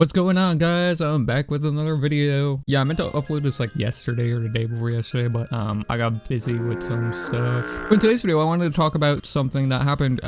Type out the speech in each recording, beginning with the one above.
What's going on, guys? I'm back with another video. Yeah, I meant to upload this like yesterday or the day before yesterday, but I got busy with some stuff. In today's video, I wanted to talk about something that happened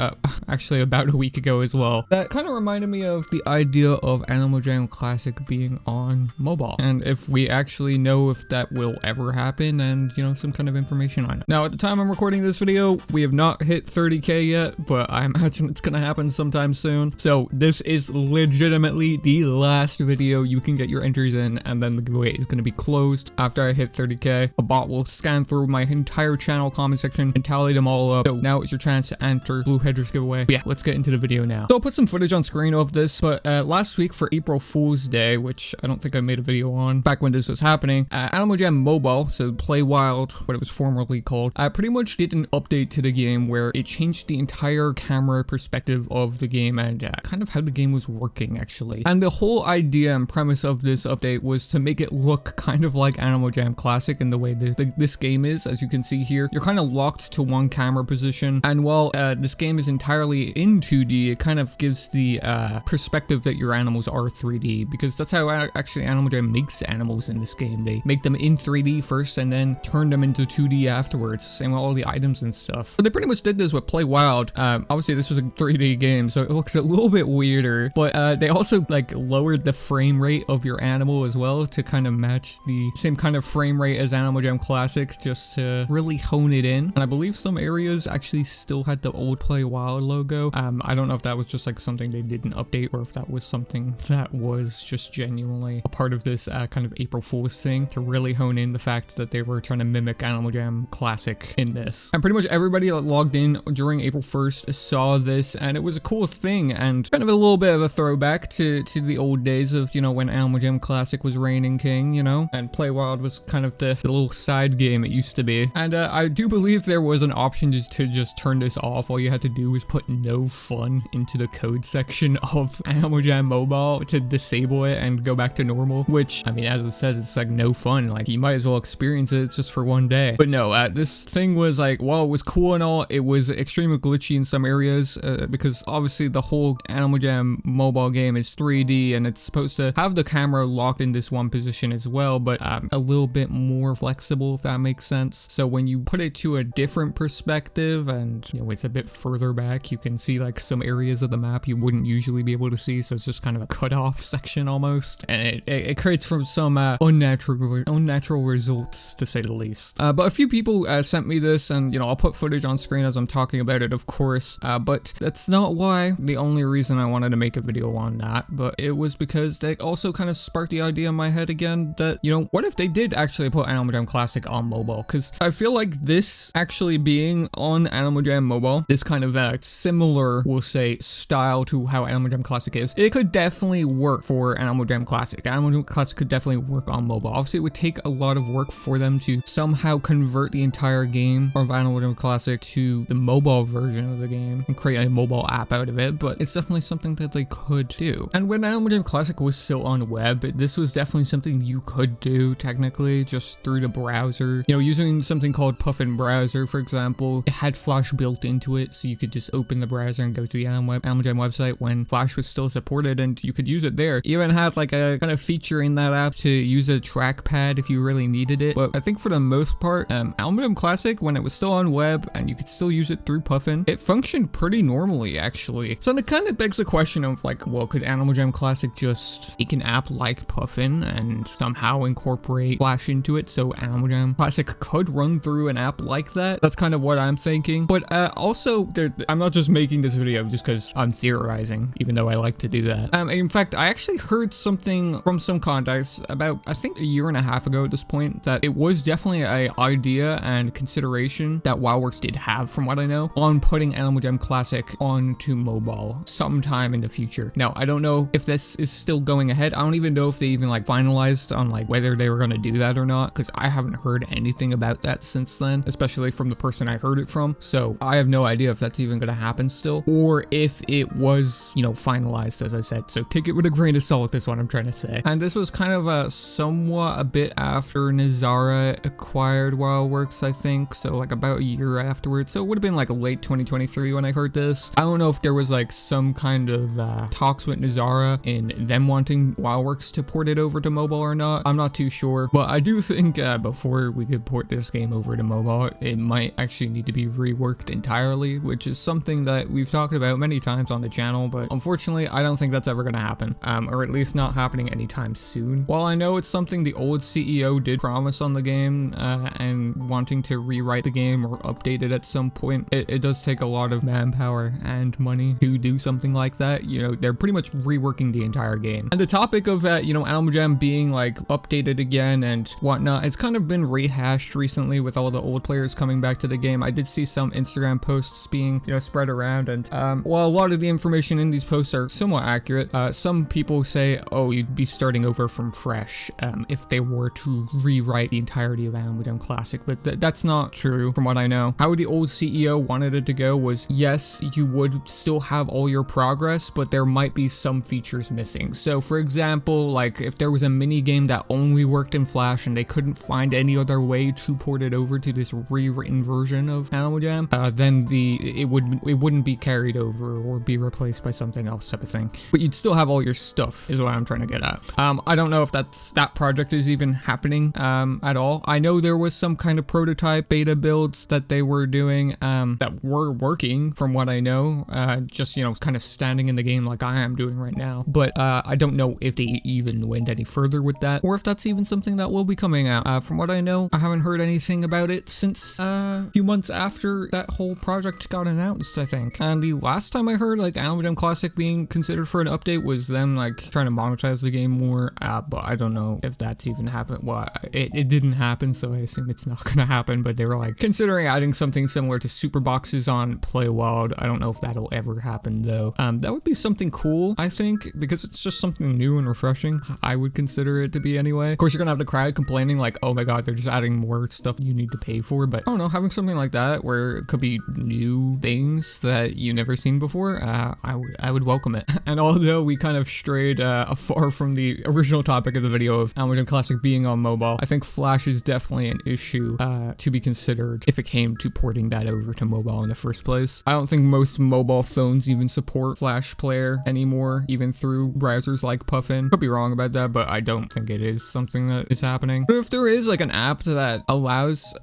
actually about a week ago as well. That kind of reminded me of the idea of Animal Jam Classic being on mobile, and if we actually know if that will ever happen, and you know, some kind of information on it. Now, at the time I'm recording this video, we have not hit 30k yet, but I imagine it's gonna happen sometime soon. So this is legitimately the last video you can get your entries in, and then the giveaway is going to be closed after I hit 30k. A bot will scan through my entire channel comment section and tally them all up. So now is your chance to enter Blue Hedgers giveaway. But yeah, let's get into the video now. So I'll put some footage on screen of this, but last week for April Fool's Day, which I don't think I made a video on back when this was happening, Animal Jam Mobile, so Play Wild, what it was formerly called, pretty much did an update to the game where it changed the entire camera perspective of the game and kind of how the game was working actually. And the whole idea and premise of this update was to make it look kind of like Animal Jam Classic in the way that this game is. As you can see here, you're kind of locked to one camera position, and while this game is entirely in 2D, it kind of gives the perspective that your animals are 3D, because that's how actually Animal Jam makes animals in this game. They make them in 3D first and then turn them into 2D afterwards, same with all the items and stuff. But they pretty much did this with Play Wild. Obviously this was a 3D game, so it looks a little bit weirder, but they also like lowered the frame rate of your animal as well to kind of match the same kind of frame rate as Animal Jam Classic, just to really hone it in. And I believe some areas actually still had the old Play Wild logo. I don't know if that was just like something they didn't update, or if that was something that was just genuinely a part of this kind of April Fool's thing to really hone in the fact that they were trying to mimic Animal Jam Classic in this. And pretty much everybody that logged in during April 1st saw this, and it was a cool thing and kind of a little bit of a throwback to the old days of, you know, when Animal Jam Classic was reigning king, you know, and Play Wild was kind of the little side game it used to be. And I do believe there was an option to just turn this off. All you had to do was put no fun into the code section of Animal Jam Mobile to disable it and go back to normal, which, I mean, as it says, it's like no fun. Like, you might as well experience it. It's just for one day. But no, this thing was like, while it was cool and all, it was extremely glitchy in some areas, because obviously the whole Animal Jam Mobile game is 3D, and it's supposed to have the camera locked in this one position as well, but a little bit more flexible, if that makes sense. So when you put it to a different perspective and, you know, it's a bit further back, you can see like some areas of the map you wouldn't usually be able to see, so it's just kind of a cut-off section almost, and it creates from some unnatural results, to say the least. But a few people sent me this, and you know, I'll put footage on screen as I'm talking about it, of course, but that's not the only reason I wanted to make a video on that, but it was because they also kind of sparked the idea in my head again that, you know, what if they did actually put Animal Jam Classic on mobile? Because I feel like this actually being on Animal Jam Mobile, this kind of similar, we'll say, style to how Animal Jam Classic is, it could definitely work for Animal Jam Classic. Animal Jam Classic could definitely work on mobile. Obviously, it would take a lot of work for them to somehow convert the entire game of Animal Jam Classic to the mobile version of the game and create a mobile app out of it, but it's definitely something that they could do. And when Animal Jam Classic was still on web, this was definitely something you could do technically just through the browser. You know, using something called Puffin Browser, for example, it had Flash built into it, so you could just open the browser and go to the Animal Jam website when Flash was still supported, and you could use it there. Even had like a kind of feature in that app to use a trackpad if you really needed it. But I think for the most part, Animal Jam Classic, when it was still on web and you could still use it through Puffin, it functioned pretty normally actually. So it kind of begs the question of like, well, could Animal Jam Classic just make an app like Puffin and somehow incorporate Flash into it so Animal Jam Classic could run through an app like that? That's kind of what I'm thinking. But also, I'm not just making this video just because I'm theorizing, even though I like to do that. In fact, I actually heard something from some contacts about, I think, a year and a half ago at this point, that it was definitely an idea and consideration that WildWorks did have, from what I know, on putting Animal Jam Classic onto mobile sometime in the future. Now, I don't know if this is still going ahead. I don't even know if they even like finalized on like whether they were going to do that or not, because I haven't heard anything about that since then, especially from the person I heard it from. So I have no idea if that's even going to happen still, or if it was, you know, finalized, as I said. So take it with a grain of salt, is what I'm trying to say. And this was kind of a bit after Nazara acquired WildWorks, I think. So like about a year afterwards. So it would have been like late 2023 when I heard this. I don't know if there was like some kind of talks with Nazara in in them wanting WildWorks to port it over to mobile or not. I'm not too sure, but I do think before we could port this game over to mobile, it might actually need to be reworked entirely, which is something that we've talked about many times on the channel, but unfortunately, I don't think that's ever going to happen, or at least not happening anytime soon. While I know it's something the old CEO did promise on the game, and wanting to rewrite the game or update it at some point, it does take a lot of manpower and money to do something like that. You know, they're pretty much reworking the entire game. And the topic of, you know, animaljam being like updated again and whatnot, it's kind of been rehashed recently with all the old players coming back to the game. I did see some Instagram posts being, you know, spread around, and while a lot of the information in these posts are somewhat accurate, some people say, oh, you'd be starting over from fresh if they were to rewrite the entirety of animaljam Classic, but that's not true from what I know. How the old CEO wanted it to go was, yes, you would still have all your progress, but there might be some features missing. So for example, like if there was a mini game that only worked in Flash and they couldn't find any other way to port it over to this rewritten version of animaljam, then it wouldn't be carried over or be replaced by something else type of thing. But you'd still have all your stuff is what I'm trying to get at. I don't know if that project is even happening at all. I know there was some kind of prototype beta builds that they were doing that were working from what I know, just, you know, kind of standing in the game like I am doing right now. But I don't know if they even went any further with that, or if that's even something that will be coming out. From what I know, I haven't heard anything about it since a few months after that whole project got announced, I think. And the last time I heard like animaljam Classic being considered for an update was them like trying to monetize the game more, but I don't know if that's even happened. Well, it didn't happen, so I assume it's not gonna happen, but they were like considering adding something similar to super boxes on playable. I don't know if that'll ever happen though. That would be something cool, I think, because it's just something new and refreshing. I would consider it to be anyway. Of course, you're gonna have the crowd complaining like, oh my god, they're just adding more stuff you need to pay for, but I don't know, having something like that where it could be new things that you've never seen before, I would welcome it. And although we kind of strayed far from the original topic of the video of animaljam Classic being on mobile, I think Flash is definitely an issue to be considered if it came to porting that over to mobile in the first place. I don't think most mobile phones even support Flash Player anymore, even through browsers like Puffin. Could be wrong about that, but I don't think it is something that is happening. But if there is like an app that allows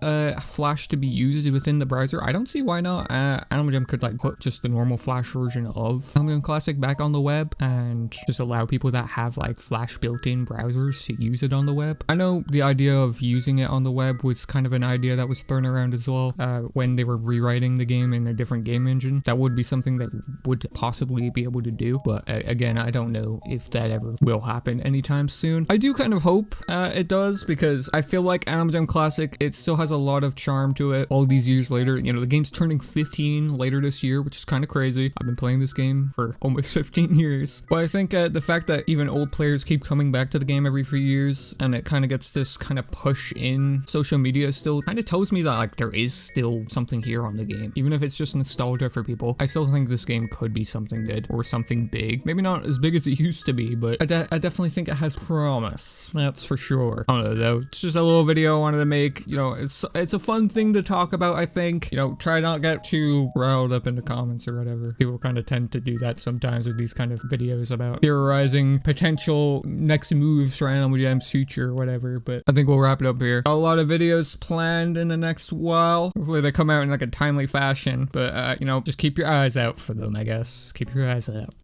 Flash to be used within the browser, I don't see why not. animaljam could like put just the normal Flash version of animaljam Classic back on the web and just allow people that have like Flash built-in browsers to use it on the web. I know the idea of using it on the web was kind of an idea that was thrown around as well when they were rewriting the game in a different game engine. That would be something that would possibly be able to do, but again, I don't know if that ever will happen anytime soon. I do kind of hope it does, because I feel like animaljam Classic, it still has a lot of charm to it all these years later. You know, the game's turning 15 later this year, which is kind of crazy. I've been playing this game for almost 15 years. But I think the fact that even old players keep coming back to the game every few years, and it kind of gets this kind of push in social media still kind of tells me that like there is still something here on the game. Even if it's just nostalgia for people, I still think this game could be something good or something big. Maybe not as big as it used to be, but I definitely think it has promise. That's for sure. I don't know though. It's just a little video I wanted to make. You know, it's a fun thing to talk about, I think. You know, try not get too riled up in the comments or whatever. People kind of tend to do that sometimes with these kind of videos about theorizing potential next moves for animaljam's future or whatever, but I think we'll wrap it up here. Got a lot of videos planned in the next while. Hopefully they come out in like a timely fashion, but you know, just keep your eyes out for them, I guess. Keep your eyes out.